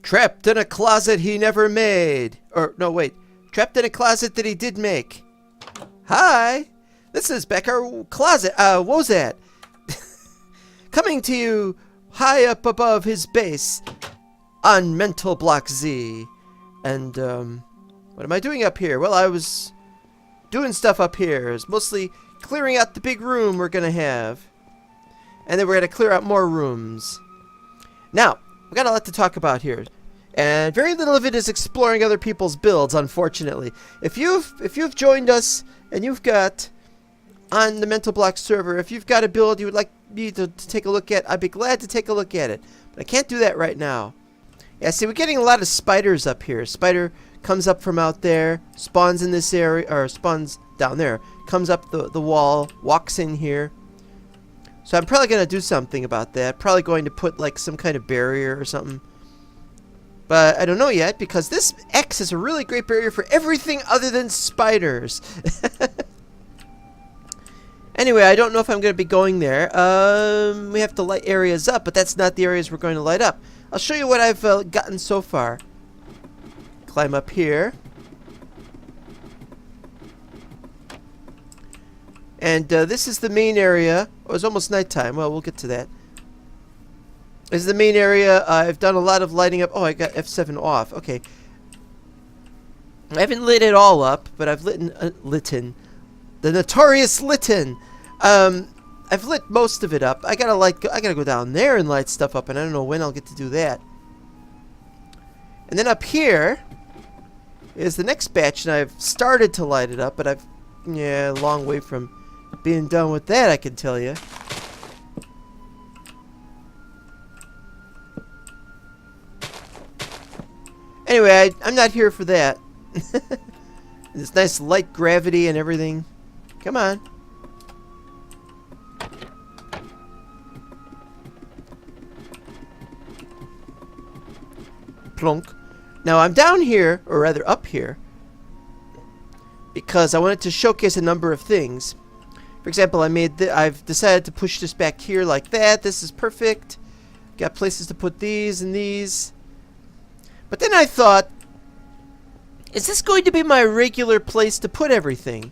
Trapped in a closet he never made. Or, no, wait. Trapped in a closet that he did make. Hi! This is Becker Closet. 𝙈𝙚𝙣𝙖𝙡. Coming to you high up above his base on Mental Block Z. And, what am I doing up here? Well, I was doing stuff up here. It's mostly clearing out the big room we're gonna have. And then we're gonna clear out more rooms. Now, we've got a lot to talk about here. And very little of it is exploring other people's builds, unfortunately. If you've joined us and you've got on the Mental Block server, if you've got a build you would like me to take a look at, I'd be glad to take a look at it. But I can't do that right now. Yeah, see, we're getting a lot of spiders up here. Spider comes up from out there, spawns in this area, or spawns down there, comes up the wall, walks in here. So I'm probably going to do something about that. Probably going to put like some kind of barrier or something. But I don't know yet, because this X is a really great barrier for everything other than spiders. Anyway, I don't know if I'm going to be going there. We have to light areas up, but that's not the areas we're going to light up. I'll show you what I've gotten so far. Climb up here. And this is the main area. Oh, it's almost nighttime. Well, we'll get to that. This is the main area. I've done a lot of lighting up. Oh, I got F7 off. Okay. I haven't lit it all up, but I've lit the notorious Lytton. I've lit most of it up. I gotta go down there and light stuff up, and I don't know when I'll get to do that. And then up here is the next batch, and I've started to light it up, but a long way from being done with that, I can tell you. Anyway, I'm not here for that. This nice light gravity and everything. Come on. Plunk. Now I'm down here, or rather up here, because I wanted to showcase a number of things. For example, I've decided to push this back here like that. This is perfect. Got places to put these and these. But then I thought, is this going to be my regular place to put everything?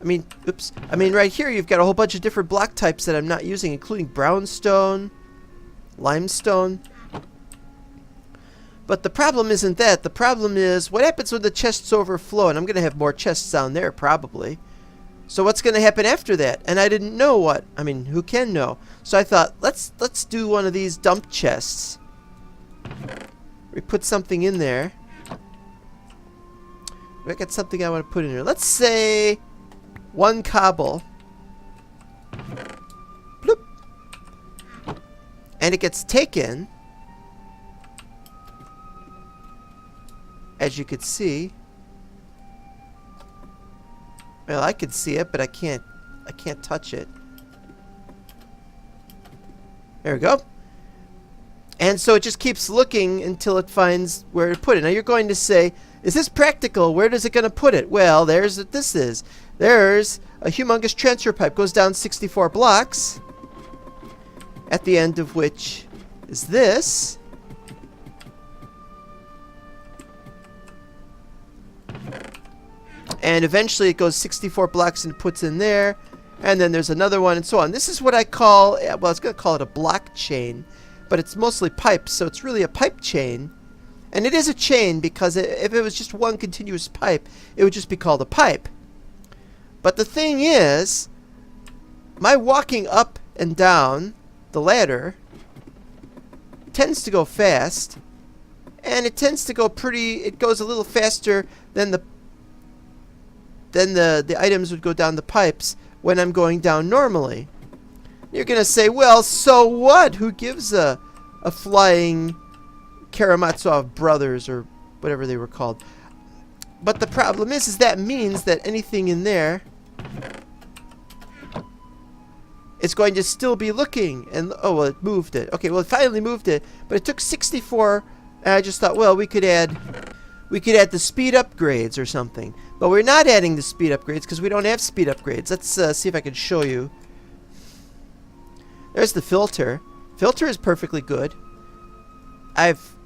I mean, oops. I mean, right here you've got a whole bunch of different block types that I'm not using, including brownstone, limestone. But the problem isn't that. The problem is, what happens when the chests overflow? And I'm going to have more chests down there, probably. So what's going to happen after that? And I didn't know what. I mean, who can know? So I thought, let's do one of these dump chests. We put something in there. I got something I want to put in here. Let's say 1 cobble. Bloop. And it gets taken. As you could see. Well, I could see it, but I can't touch it. There we go. And so it just keeps looking until it finds where to put it. Now you're going to say, is this practical? Where is it going to put it? Well, there's what this is. There's a humongous transfer pipe. Goes down 64 blocks. At the end of which is this. And eventually it goes 64 blocks and puts in there. And then there's another one and so on. This is what I call, well, I was going to call it a block chain. But it's mostly pipes, so it's really a pipe chain. And it is a chain because if it was just one continuous pipe, it would just be called a pipe. But the thing is, my walking up and down the ladder tends to go fast. And it tends to go it goes a little faster than the items would go down the pipes when I'm going down normally. You're going to say, well, so what? Who gives a flying Karamazov brothers or whatever they were called? But the problem is that means that anything in there is going to still be looking. And, oh, well, it moved it. Okay, well, it finally moved it. But it took 64, and I just thought, well, we could add the speed upgrades or something. But we're not adding the speed upgrades because we don't have speed upgrades. Let's see if I can show you. There's the filter. Filter is perfectly good. I've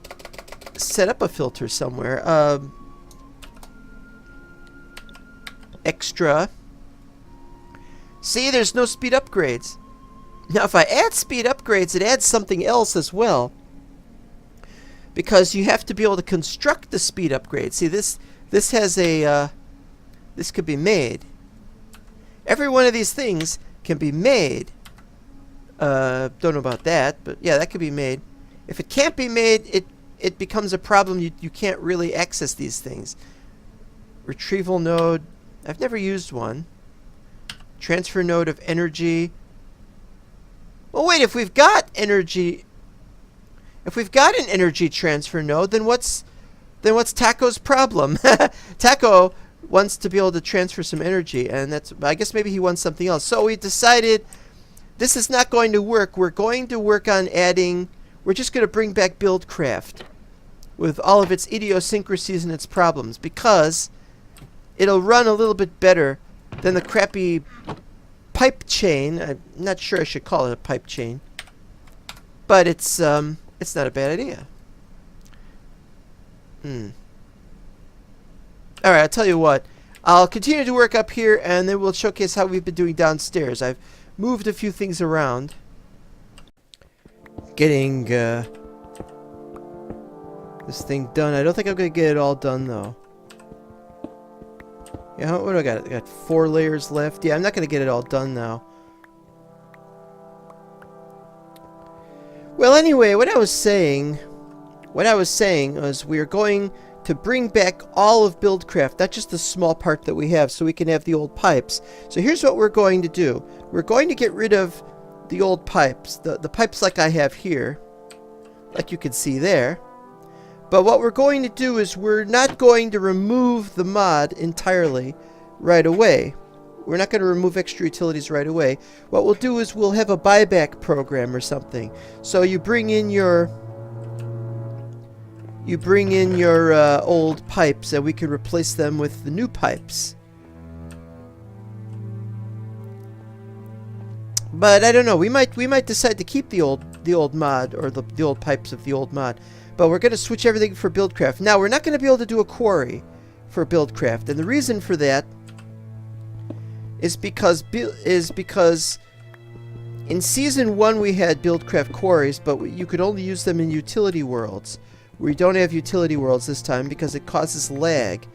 set up a filter somewhere. Extra. See, there's no speed upgrades. Now, if I add speed upgrades, it adds something else as well. Because you have to be able to construct the speed upgrade. See, this has a... this could be made. Every one of these things can be made. Don't know about that, but yeah, that could be made. If it can't be made, it becomes a problem. You can't really access these things. Retrieval node. I've never used one. Transfer node of energy. Well, wait, if we've got energy... If we've got an energy transfer node, then what's Taco's problem? Taco wants to be able to transfer some energy, and that's, I guess maybe he wants something else. So we decided this is not going to work. We're going to work on adding, we're just going to bring back Buildcraft with all of its idiosyncrasies and its problems, because it'll run a little bit better than the crappy pipe chain. I'm not sure I should call it a pipe chain, but it's not a bad idea. Alright, I'll tell you what. I'll continue to work up here, and then we'll showcase how we've been doing downstairs. I've moved a few things around. Getting this thing done. I don't think I'm going to get it all done, though. Yeah, what do I got? I got 4 layers left. Yeah, I'm not going to get it all done now. Well, anyway, what I was saying was we are going to bring back all of Buildcraft, not just the small part that we have, so we can have the old pipes. So here's what we're going to do. We're going to get rid of the old pipes, the pipes like I have here, like you can see there. But what we're going to do is we're not going to remove the mod entirely right away. We're not going to remove extra utilities right away. What we'll do is we'll have a buyback program or something. So you bring in your old pipes, and we can replace them with the new pipes. But I don't know. We might decide to keep the old mod, or the old pipes of the old mod. But we're going to switch everything for Buildcraft. Now, we're not going to be able to do a quarry for Buildcraft, and the reason for that is because in Season 1 we had Buildcraft quarries, but you could only use them in utility worlds. We don't have utility worlds this time because it causes lag.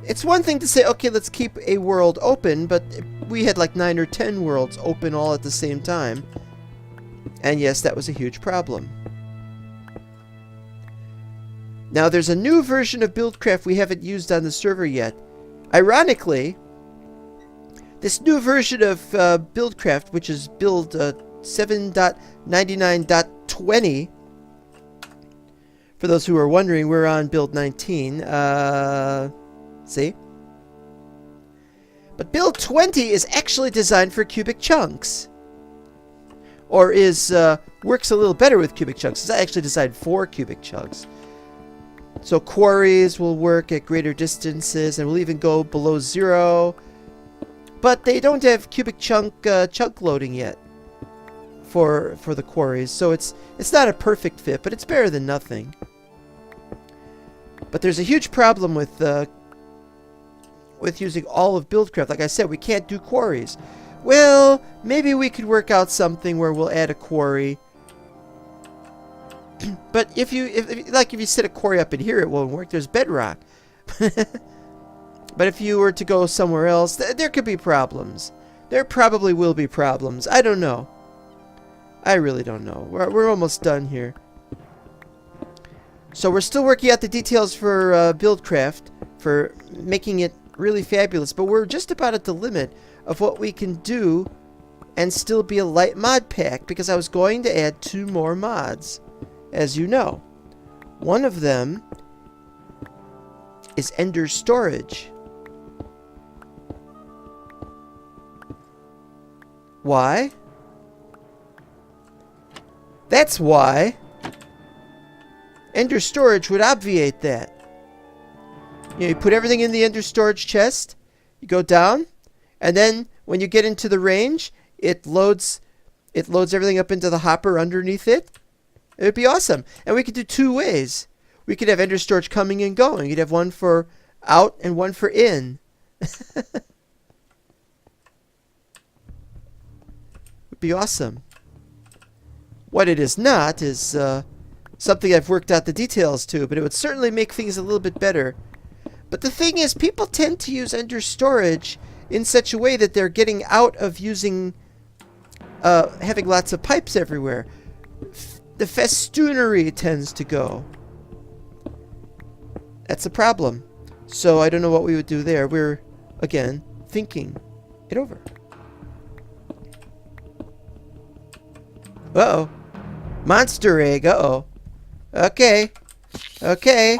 It's one thing to say, okay, let's keep a world open, but we had like 9 or 10 worlds open all at the same time. And yes, that was a huge problem. Now, there's a new version of Buildcraft we haven't used on the server yet. Ironically, this new version of Buildcraft, which is build 7.99.20, for those who are wondering, we're on build 19. See? But build 20 is actually designed for cubic chunks. Or works a little better with cubic chunks. It's actually designed for cubic chunks. So quarries will work at greater distances, and will even go below 0. But they don't have cubic chunk loading yet for the quarries, so it's not a perfect fit, but it's better than nothing. But there's a huge problem with using all of Buildcraft. Like I said, we can't do quarries. Well, maybe we could work out something where we'll add a quarry. But if you set a quarry up in here, it won't work. There's bedrock. But if you were to go somewhere else, there could be problems. There probably will be problems. I don't know. I really don't know. We're almost done here. So we're still working out the details for Buildcraft, for making it really fabulous. But we're just about at the limit of what we can do and still be a light mod pack, because I was going to add 2 more mods, as you know. One of them is Ender Storage. Why? That's why Ender Storage would obviate that. You put everything in the Ender Storage chest, you go down, and then when you get into the range, it loads everything up into the hopper underneath it. It would be awesome. And we could do 2 ways. we could have ender storage coming and going. You'd have one for out and one for in. Would be awesome. What it is not is something I've worked out the details to, but it would certainly make things a little bit better. But the thing is, people tend to use ender storage in such a way that they're getting out of using having lots of pipes everywhere. The festoonery tends to go. That's a problem. So I don't know what we would do there. We're, again, thinking it over. Uh-oh. Monster egg. Uh-oh. Okay. Okay.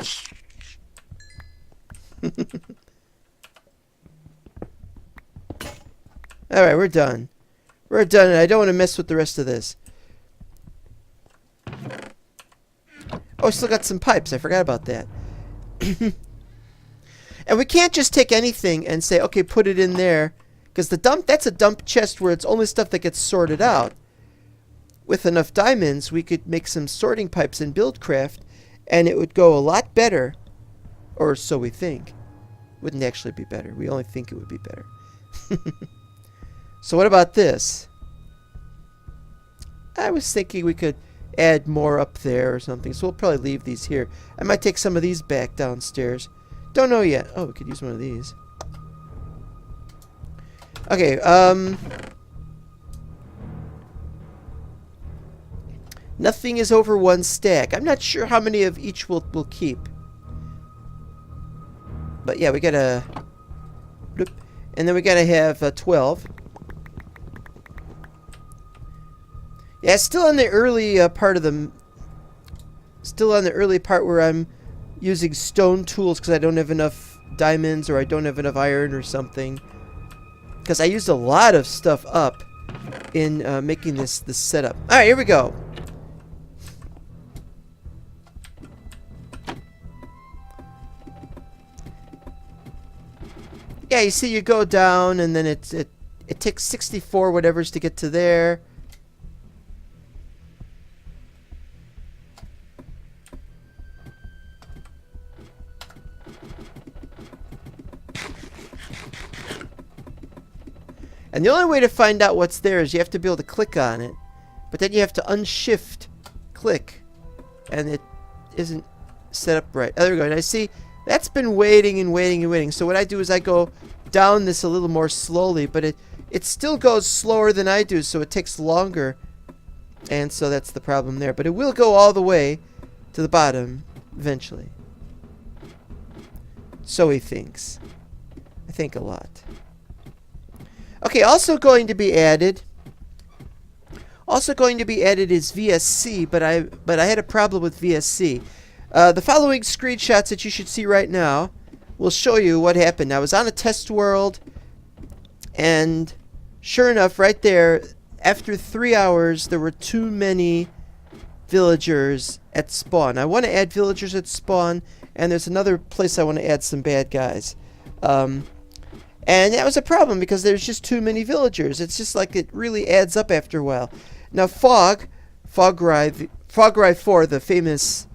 Alright, we're done. We're done, and I don't want to mess with the rest of this. Oh, I still got some pipes. I forgot about that. And we can't just take anything and say, okay, put it in there. Because the dump, that's a dump chest where it's only stuff that gets sorted out. With enough diamonds, we could make some sorting pipes in Buildcraft, and it would go a lot better. Or so we think. Wouldn't actually be better. We only think it would be better. So what about this? I was thinking we could add more up there or something. So we'll probably leave these here. I might take some of these back downstairs. Don't know yet. Oh, we could use one of these. Okay, nothing is over one stack. I'm not sure how many of each we'll keep. But yeah, we gotta... And then we gotta have 12. Yeah, it's still in the early part of the... Still on the early part where I'm using stone tools because I don't have enough diamonds or I don't have enough iron or something. Because I used a lot of stuff up in making this setup. Alright, here we go. Yeah, you see, you go down, and then it takes 64 whatevers to get to there. And the only way to find out what's there is you have to be able to click on it, but then you have to unshift click, and it isn't set up right. Oh, there we go. And I see that's been waiting and waiting and waiting. So what I do is I go down this a little more slowly, but it still goes slower than I do, so it takes longer. And so that's the problem there. But it will go all the way to the bottom eventually. So he thinks. I think a lot. Okay, also going to be added. Also going to be added is VSC, but I had a problem with VSC. The following screenshots that you should see right now will show you what happened. I was on a test world, and sure enough, right there, after 3 hours, there were too many villagers at spawn. I want to add villagers at spawn, and there's another place I want to add some bad guys. And that was a problem because there's just too many villagers. It's just like it really adds up after a while. Now 𝙈𝙚𝙣𝙖𝙡 4, the famous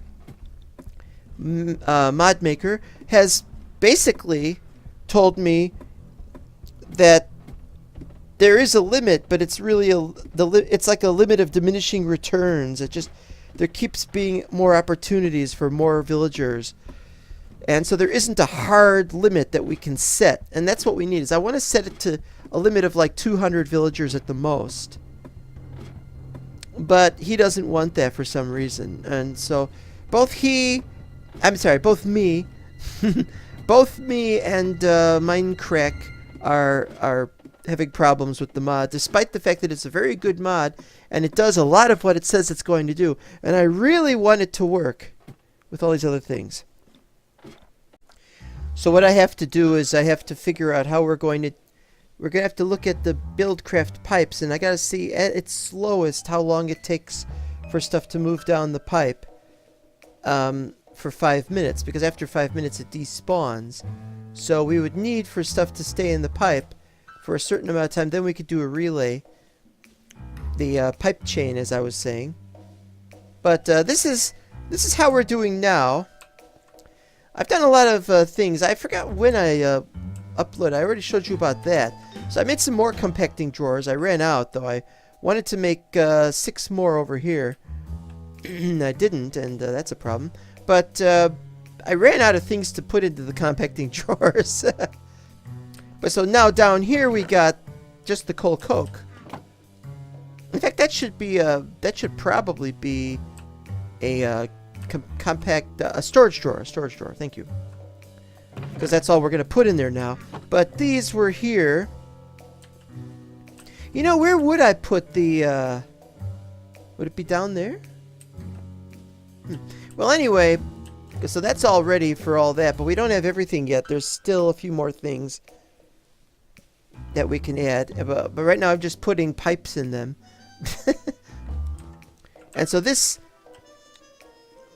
mod maker, has basically told me that there is a limit, but it's really it's like a limit of diminishing returns. There keeps being more opportunities for more villagers. And so there isn't a hard limit that we can set. And that's what we need. Is I want to set it to a limit of like 200 villagers at the most. But he doesn't want that for some reason. And so both me and Minecraft are having problems with the mod, despite the fact that it's a very good mod and it does a lot of what it says it's going to do. And I really want it to work with all these other things. So what I have to do is I have to figure out how we're going to have to look at the Buildcraft pipes, and I got to see at its slowest how long it takes for stuff to move down the pipe for 5 minutes, because after 5 minutes it despawns. So we would need for stuff to stay in the pipe for a certain amount of time. Then we could do a relay, the pipe chain, as I was saying. But this is how we're doing now. I've done a lot of things. I forgot when I uploaded. I already showed you about that. So I made some more compacting drawers. I ran out, though. I wanted to make 6 more over here. I didn't, and that's a problem. But I ran out of things to put into the compacting drawers. But so now down here we got just the coal coke. In fact, that should be that should probably be a compact storage drawer. Storage drawer. Thank you. Because that's all we're gonna put in there now. But these were here. You know, where would I put the? Would it be down there? Well, anyway, so that's all ready for all that, but we don't have everything yet. There's still a few more things that we can add, but right now I'm just putting pipes in them. And so this,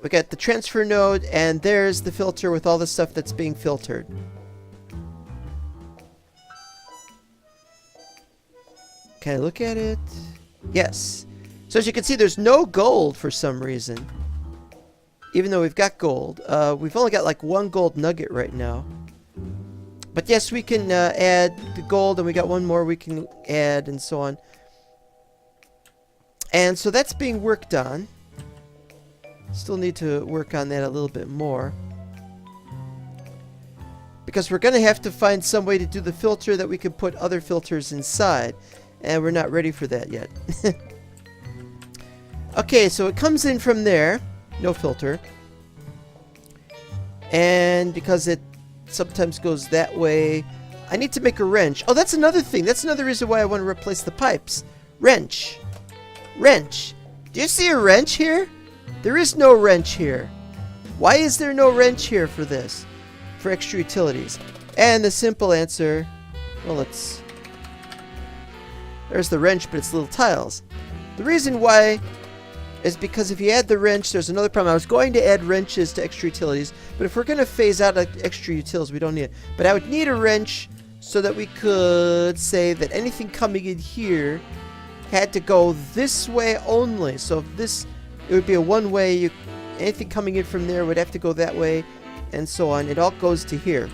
we got the transfer node, and there's the filter with all the stuff that's being filtered. Can I look at it? Yes. So as you can see, there's no gold for some reason. Even though we've got gold. We've only got like 1 gold nugget right now. But yes, we can add the gold, and we got 1 more we can add, and so on. And so that's being worked on. Still need to work on that a little bit more. Because we're going to have to find some way to do the filter that we can put other filters inside. And we're not ready for that yet. Okay, so it comes in from there. No filter. And because it sometimes goes that way, I need to make a wrench. Oh, that's another thing. That's another reason why I want to replace the pipes. Wrench. Wrench. Do you see a wrench here? There is no wrench here. Why is there no wrench here for this? For extra utilities. And the simple answer, well, there's the wrench, but it's little tiles. The reason why is because if you add the wrench, there's another problem. I was going to add wrenches to extra utilities, but if we're going to phase out extra utilities, we don't need it. But I would need a wrench so that we could say that anything coming in here had to go this way only. So if this, it would be a one-way. Anything coming in from there would have to go that way, and so on. It all goes to here.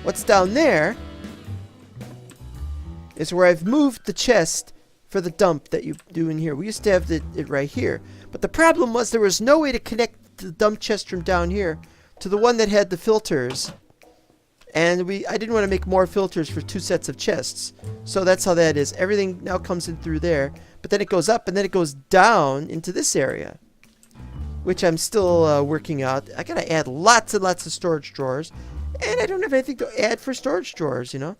What's down there is where I've moved the chest for the dump that you do in here. We used to have it right here. But the problem was there was no way to connect the dump chest from down here to the one that had the filters. And I didn't want to make more filters for 2 sets of chests. So that's how that is. Everything now comes in through there. But then it goes up, and then it goes down into this area, which I'm still working out. I gotta add lots and lots of storage drawers. And I don't have anything to add for storage drawers, you know.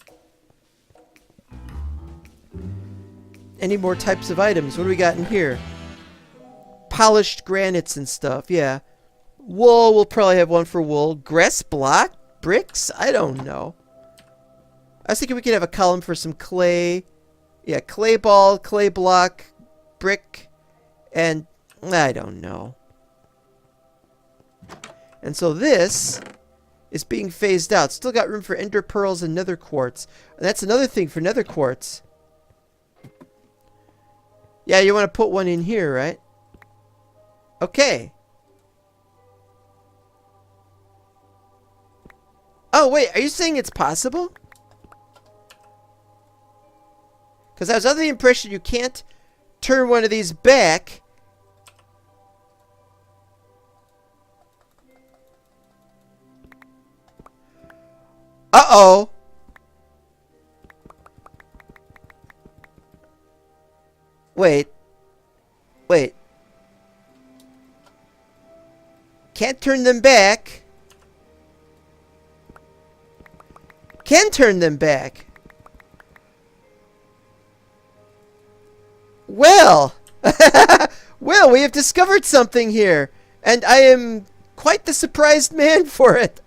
Any more types of items? What do we got in here? Polished granites and stuff, yeah. Wool, we'll probably have one for wool. Grass block? Bricks? I don't know. I was thinking we could have a column for some clay. Yeah, clay ball, clay block, brick, and I don't know. And so this is being phased out. Still got room for ender pearls and nether quartz. And that's another thing for nether quartz. Yeah, you want to put one in here, right? Okay. Oh, wait. Are you saying it's possible? Because I was under the impression you can't turn one of these back. Uh-oh. Wait. Wait. Can't turn them back. Can turn them back. Well. Well, we have discovered something here. And I am quite the surprised man for it.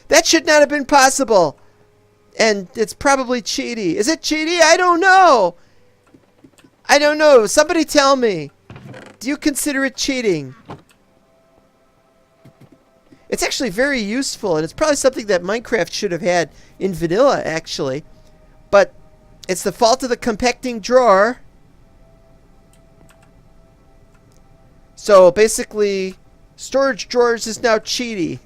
That should not have been possible. And it's probably cheaty. Is it cheaty? I don't know. I don't know. Somebody tell me. Do you consider it cheating? It's actually very useful, and it's probably something that Minecraft should have had in vanilla, actually. But it's the fault of the compacting drawer. So basically, Storage drawers is now cheaty.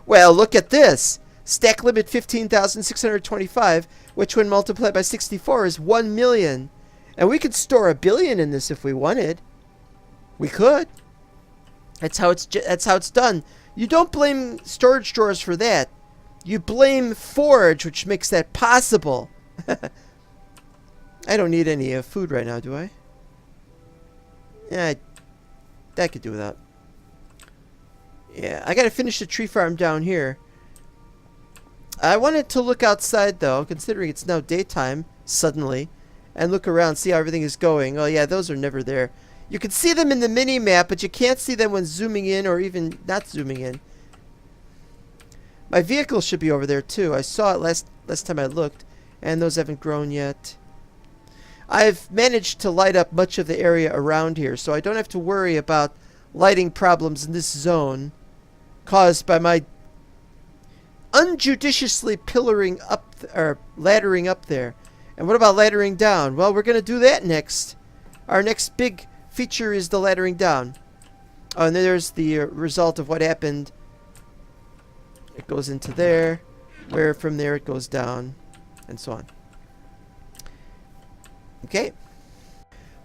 Well, look at this. Stack limit 15,625, which when multiplied by 64 is 1 million. And we could store 1 billion in this if we wanted. We could. That's how it's done. You don't blame storage drawers for that. You blame Forge, which makes that possible. I don't need any food right now, do I? Yeah, I could do without. Yeah, I gotta finish the tree farm down here. I wanted to look outside, though, considering it's now daytime, suddenly, and look around, see how everything is going. Oh, yeah, those are never there. You can see them in the mini-map, but you can't see them when zooming in or even not zooming in. My vehicle should be over there, too. I saw it last time I looked, and those haven't grown yet. I've managed to light up much of the area around here, so I don't have to worry about lighting problems in this zone caused by my unjudiciously pillaring up or laddering up there. And what about laddering down? Well, we're going to do that next. Our next big feature is the laddering down. Oh, and then there's the result of what happened. It goes into there, where from there it goes down, and so on. Okay.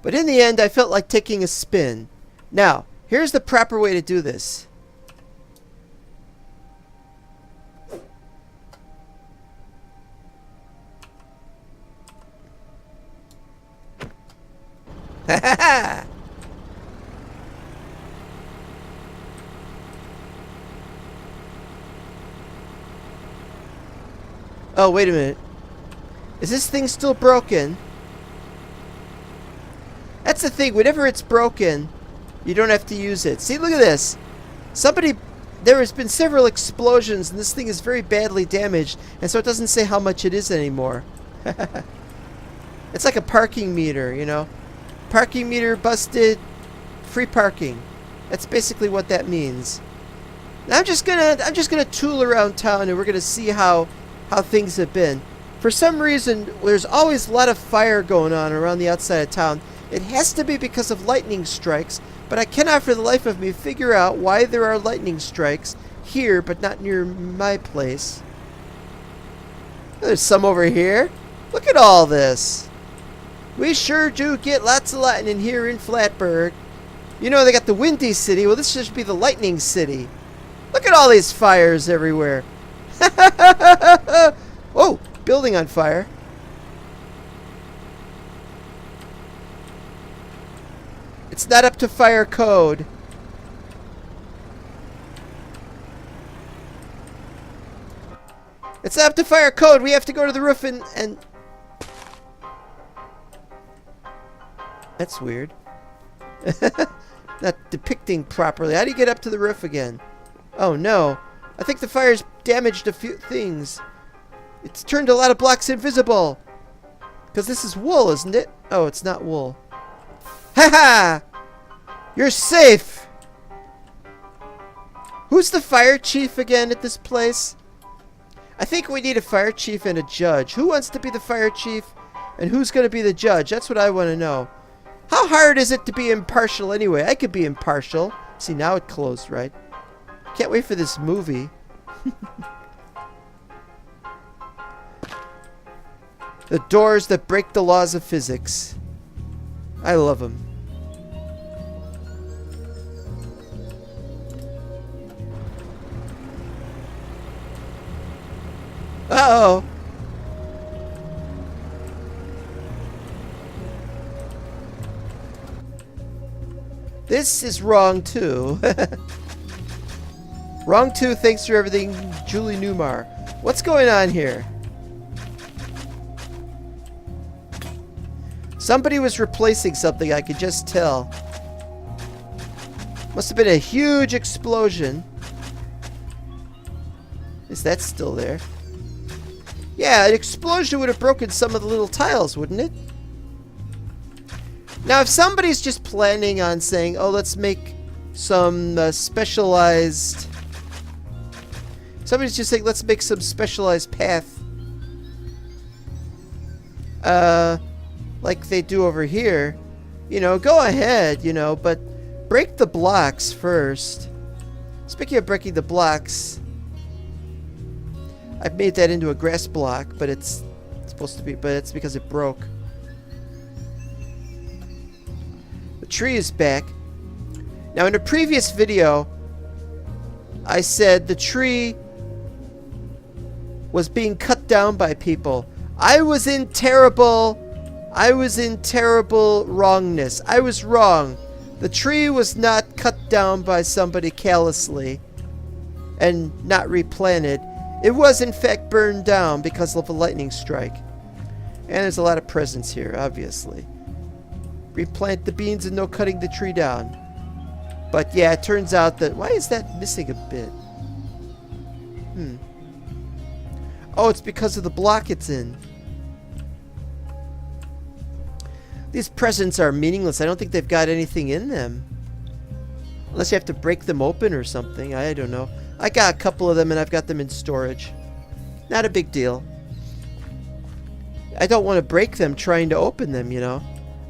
But in the end, I felt like taking a spin. Now, here's the proper way to do this. Ha ha ha! Oh, wait a minute. Is this thing still broken? That's the thing. Whenever it's broken, you don't have to use it. See, look at this. There has been several explosions, and this thing is very badly damaged, and so it doesn't say how much it is anymore. It's like a parking meter, you know. Parking meter busted, free parking. That's basically what that means. Now I'm just gonna tool around town, and we're gonna see how things have been. For some reason, there's always a lot of fire going on around the outside of town. It has to be because of lightning strikes, but I cannot for the life of me figure out why there are lightning strikes here, but not near my place. There's some over here. Look at all this. We sure do get lots of lightning here in Flatburg. You know, they got the Windy City. Well, this should be the Lightning City. Look at all these fires everywhere. Oh, building on fire. It's not up to fire code. It's not up to fire code. We have to go to the roof and... That's weird. Not depicting properly. How do you get up to the roof again? Oh no. I think the fire's damaged a few things. It's turned a lot of blocks invisible. Because this is wool, isn't it? Oh, it's not wool. Haha! You're safe! Who's the fire chief again at this place? I think we need a fire chief and a judge. Who wants to be the fire chief? And who's going to be the judge? That's what I want to know. How hard is it to be impartial anyway? I could be impartial. See, now it closed, right? Can't wait for this movie. The doors that break the laws of physics. I love them. Uh-oh. This is wrong, too. Wrong, too, thanks for everything, Julie Newmar. What's going on here? Somebody was replacing something, I could just tell. Must have been a huge explosion. Is that still there? Yeah, an explosion would have broken some of the little tiles, wouldn't it? Now, if somebody's just planning on saying, oh, let's make some specialized... Somebody's just saying, let's make some specialized path. Like they do over here. You know, go ahead, you know, but break the blocks first. Speaking of breaking the blocks, I've made that into a grass block, but it's supposed to be, but it's because it broke. The tree is back. Now, in a previous video, I said the tree was being cut down by people. I was in terrible wrongness. I was wrong. The tree was not cut down by somebody callously and not replanted. It was in fact burned down because of a lightning strike. And there's a lot of presents here, obviously. Replant the beans and no cutting the tree down. But yeah, it turns out that... Why is that missing a bit? Oh, it's because of the block it's in. These presents are meaningless. I don't think they've got anything in them. Unless you have to break them open or something. I don't know. I got a couple of them and I've got them in storage. Not a big deal. I don't want to break them trying to open them, you know.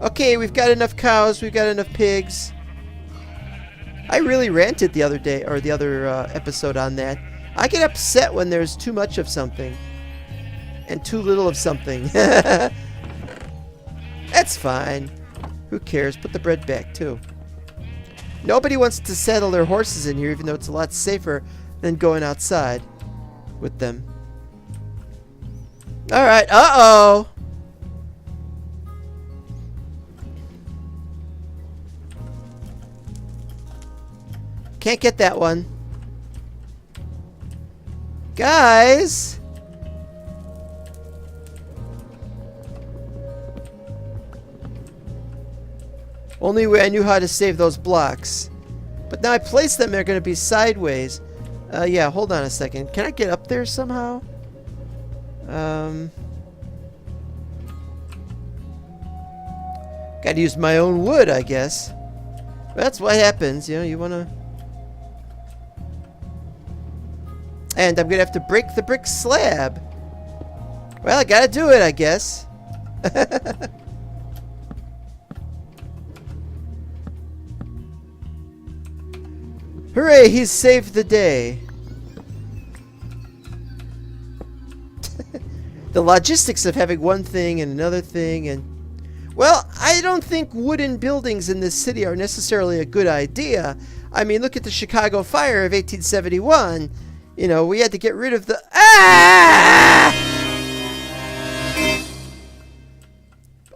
Okay, we've got enough cows. We've got enough pigs. I really ranted the other day, or the other episode on that. I get upset when there's too much of something. And too little of something. That's fine. Who cares? Put the bread back, too. Nobody wants to saddle their horses in here, even though it's a lot safer than going outside with them. Alright, uh-oh! Can't get that one. Guys! Only way I knew how to save those blocks. But now I place them, they're going to be sideways. Yeah, hold on a second. Can I get up there somehow? Gotta use my own wood, I guess. That's what happens, you know, you want to... And I'm going to have to break the brick slab. Well, I got to do it, I guess. Hooray, he's saved the day. The logistics of having one thing and another thing and... Well, I don't think wooden buildings in this city are necessarily a good idea. I mean, look at the Chicago fire of 1871. You know, we had to get rid of the... Ah!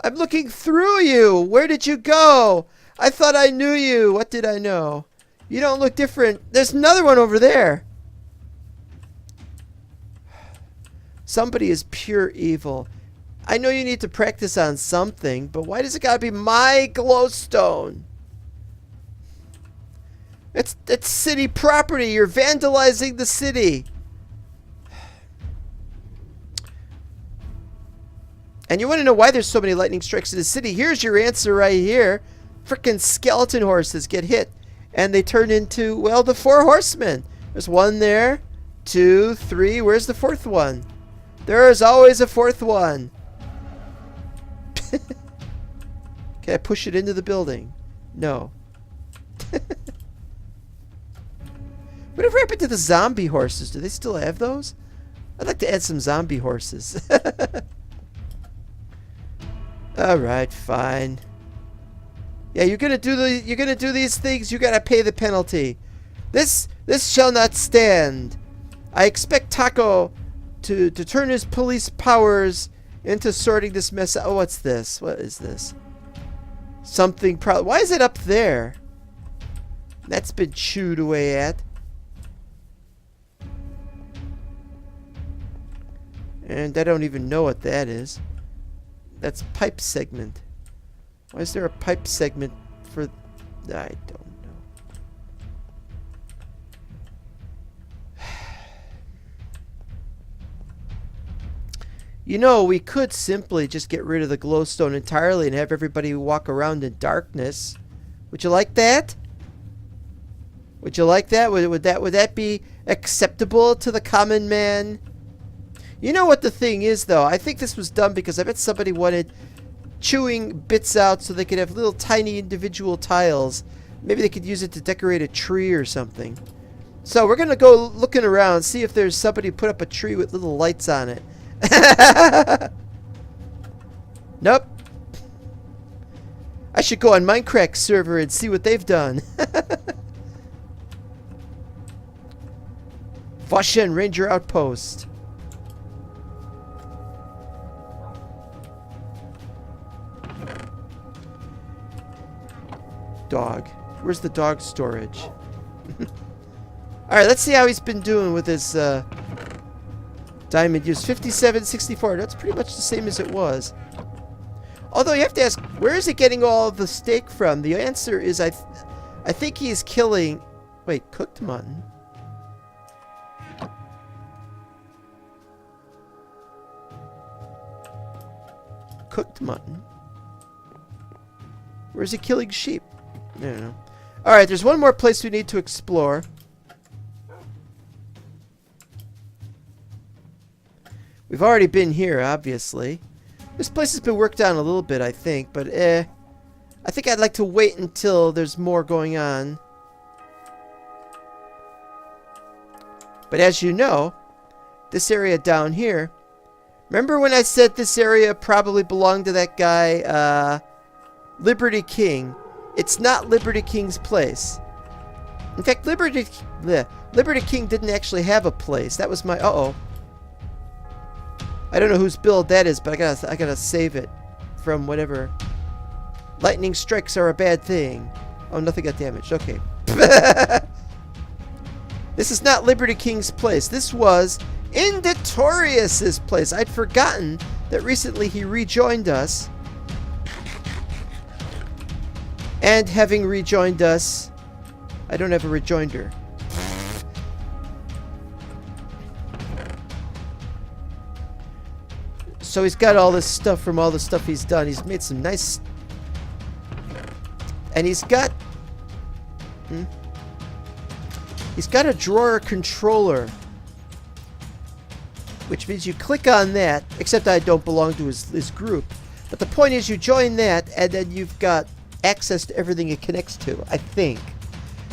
I'm looking through you. Where did you go? I thought I knew you. What did I know? You don't look different. There's another one over there. Somebody is pure evil. I know you need to practice on something, but why does it gotta be my glowstone? It's city property. You're vandalizing the city. And you want to know why there's so many lightning strikes in the city? Here's your answer right here. Frickin' skeleton horses get hit. And they turn into, well, the 4 horsemen. There's one there. 2, 3. Where's the 4th one? There is always a 4th one. Can I push it into the building? No. Whatever happened to the zombie horses? Do they still have those? I'd like to add some zombie horses. Alright, fine. Yeah, you're gonna do these things, you gotta pay the penalty. This shall not stand. I expect Taco to turn his police powers into sorting this mess out. Oh, what's this? What is this? Something why is it up there? That's been chewed away at. And I don't even know what that is. That's pipe segment. Why is there a pipe segment for... I don't know. You know, we could simply just get rid of the glowstone entirely and have everybody walk around in darkness. Would you like that? Would you like that? Would that be acceptable to the common man? You know what the thing is, though? I think this was done because I bet somebody wanted chewing bits out so they could have little tiny individual tiles Maybe they could use it to decorate a tree or something. So we're going to go looking around, see if there's somebody put up a tree with little lights on it. Nope. I should go on Minecraft server and see what they've done. Vashen Ranger Outpost. Dog. Where's the dog storage? Alright, let's see how he's been doing with his diamond use. 57.64. That's pretty much the same as it was. Although you have to ask, where is he getting all the steak from? The answer is I think he's killing... Wait, cooked mutton? Cooked mutton? Where's he killing sheep? I don't know. Alright, there's one more place we need to explore. We've already been here, obviously. This place has been worked on a little bit, I think, but I think I'd like to wait until there's more going on. But as you know, this area down here, remember when I said this area probably belonged to that guy, Liberty King? It's not Liberty King's place. In fact, Liberty King didn't actually have a place. That was my... Uh-oh. I don't know whose build that is, but I gotta save it from whatever. Lightning strikes are a bad thing. Oh, nothing got damaged. Okay. This is not Liberty King's place. This was Indetorious's place. I'd forgotten that recently he rejoined us. And having rejoined us, I don't have a rejoinder. So he's got all this stuff from all the stuff he's done. He's made some nice... And he's got... He's got a drawer controller. Which means you click on that, except I don't belong to his group. But the point is you join that, and then you've got access to everything it connects to, I think.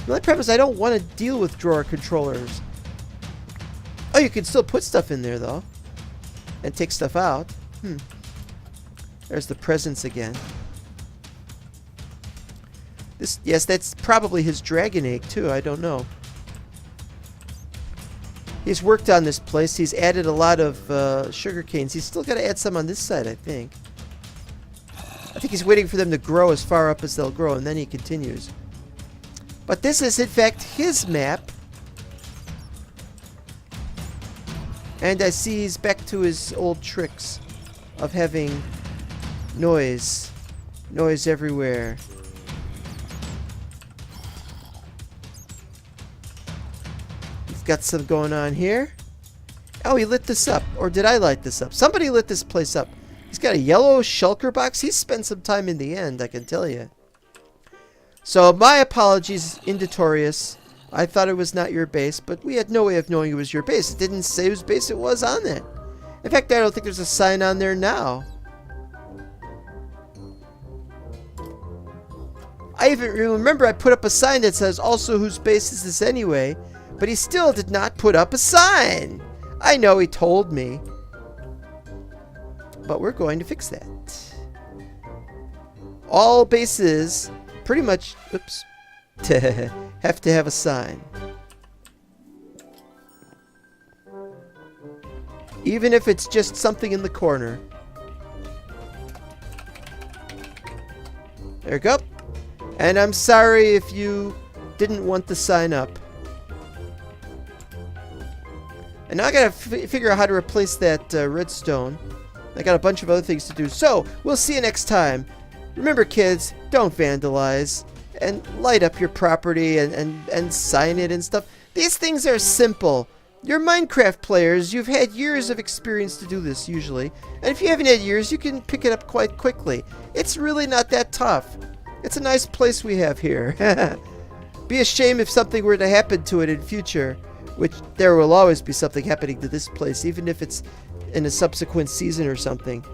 The only problem is I don't want to deal with drawer controllers. Oh, you can still put stuff in there, though. And take stuff out. There's the presence again. Yes, that's probably his dragon egg, too. I don't know. He's worked on this place. He's added a lot of sugar canes. He's still got to add some on this side, I think. I think he's waiting for them to grow as far up as they'll grow, and then he continues. But this is, in fact, his map. And I see he's back to his old tricks of having noise. Noise everywhere. He's got some going on here. Oh, he lit this up. Or did I light this up? Somebody lit this place up. He's got a yellow shulker box. He spent some time in the end, I can tell you. So, my apologies, Indetorious. I thought it was not your base, but we had no way of knowing it was your base. It didn't say whose base it was on it. In fact, I don't think there's a sign on there now. I even remember I put up a sign that says, also whose base is this anyway? But he still did not put up a sign. I know he told me. But we're going to fix that. All bases pretty much... Oops. have to have a sign. Even if it's just something in the corner. There you go. And I'm sorry if you didn't want the sign up. And now I gotta figure out how to replace that redstone. I got a bunch of other things to do. So, we'll see you next time. Remember, kids, don't vandalize. And light up your property and sign it and stuff. These things are simple. You're Minecraft players. You've had years of experience to do this, usually. And if you haven't had years, you can pick it up quite quickly. It's really not that tough. It's a nice place we have here. Be a shame if something were to happen to it in future. Which there will always be something happening to this place, even if it's in a subsequent season or something.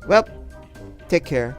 Well, take care.